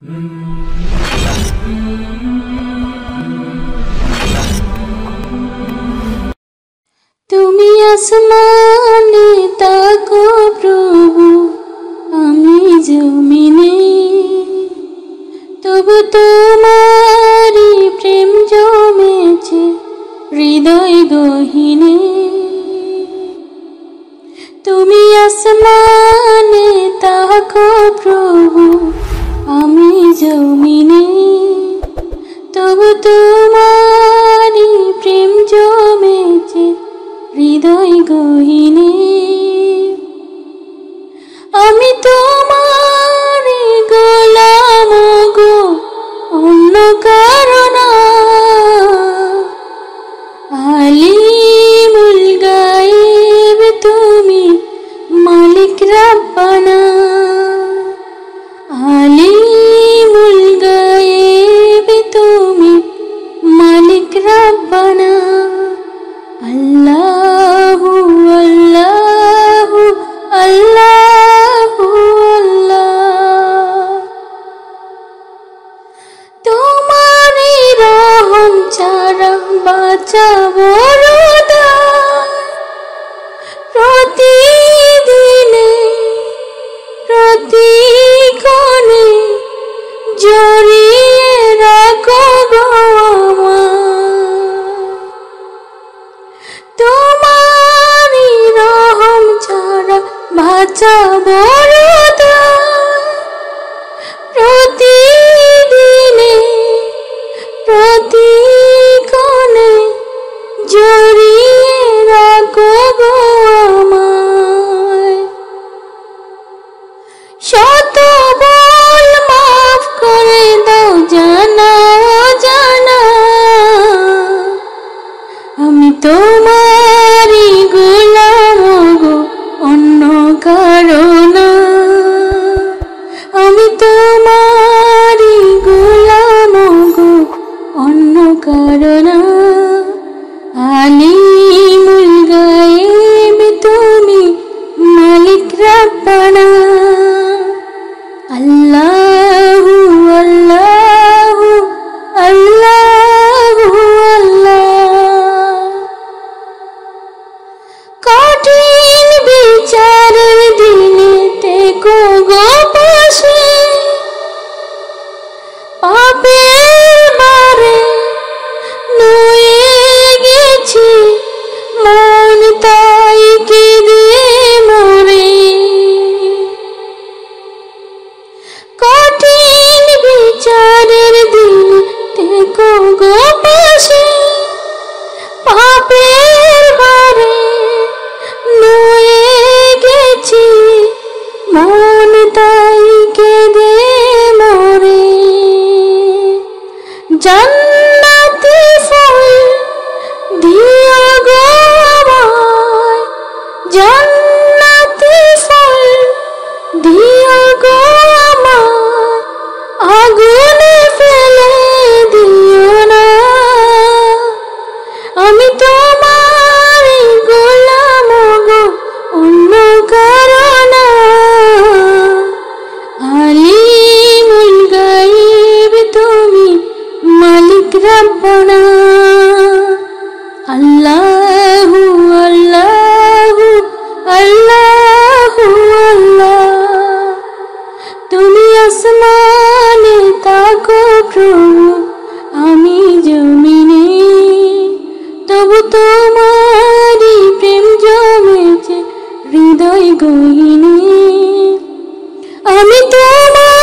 তুমি আসমানে তাকো প্রভু, আমি জমিনে, তবু তোমারি প্রেম জমেছে হৃদয় গহীনে। তুমি আসমানে তাকো প্রভু, আমি জমিনে, তবু তোমারি প্রেম জমেছে হৃদয় গহীনে। আমি তোমার গোলাম গো, অন্য কারো না। আলিমুল গায়েব তুমি, মালিক রাব্বানা। আলিমুল গায়েব তুমি, মালিক রাব্বানা। আল্লাহু আল্লাহু আল্লাহু আল্লাহ। তোমারই রহম ছাড়া বাঁচা বড় দায়। প্রতিদিনে প্রতিক্ষণে জড়িয়ে রাখো গো আমায়। তোমারই রহম ছাড়া বাঁচা বড় দায়। প্রতিদিনে প্রতিক্ষণে জড়িয়ে রাখো গো আমায়। শত ভুল মাফ করে দাও জানা অজানা। আমি তোমারই গোলাম গো, অন্য কারো না। আমি তোমারই গোলাম গো, অন্য কারো না। আলিমুল গায়েব তুমি, মালিক রাব্বানা। আল্লাহু আল্লাহু আল্লাহু আল্লাহ। কঠিন বিচারের দিনে থেকো গো পাশে। পাপের ভারে নুয়ে গেছি মন, তাই কেঁদে মরে। কঠিন বিচারের দিনে থেকো গো পাশে। পাপের ভারে নুয়ে গেছি মন, তাই কেঁদে মরে। জান্নাতি ফুল দিও গো আমায়। জান্নাতি ফুল দিও গো আমায়। আগুনে ফেলে দিও না। আমি তোমারই গোলাম গো, অন্য কারো না। আলিমুল গায়েব তুমি, মালিক রাব্বানা। আল্লাহু আল্লাহু আল্লাহু আল্লাহ। তুমি আসমানে তাকো প্রভু, আমি জমিনে, তবু তোমারই প্রেম জমেছে হৃদয় গহীনে। আমি তোমার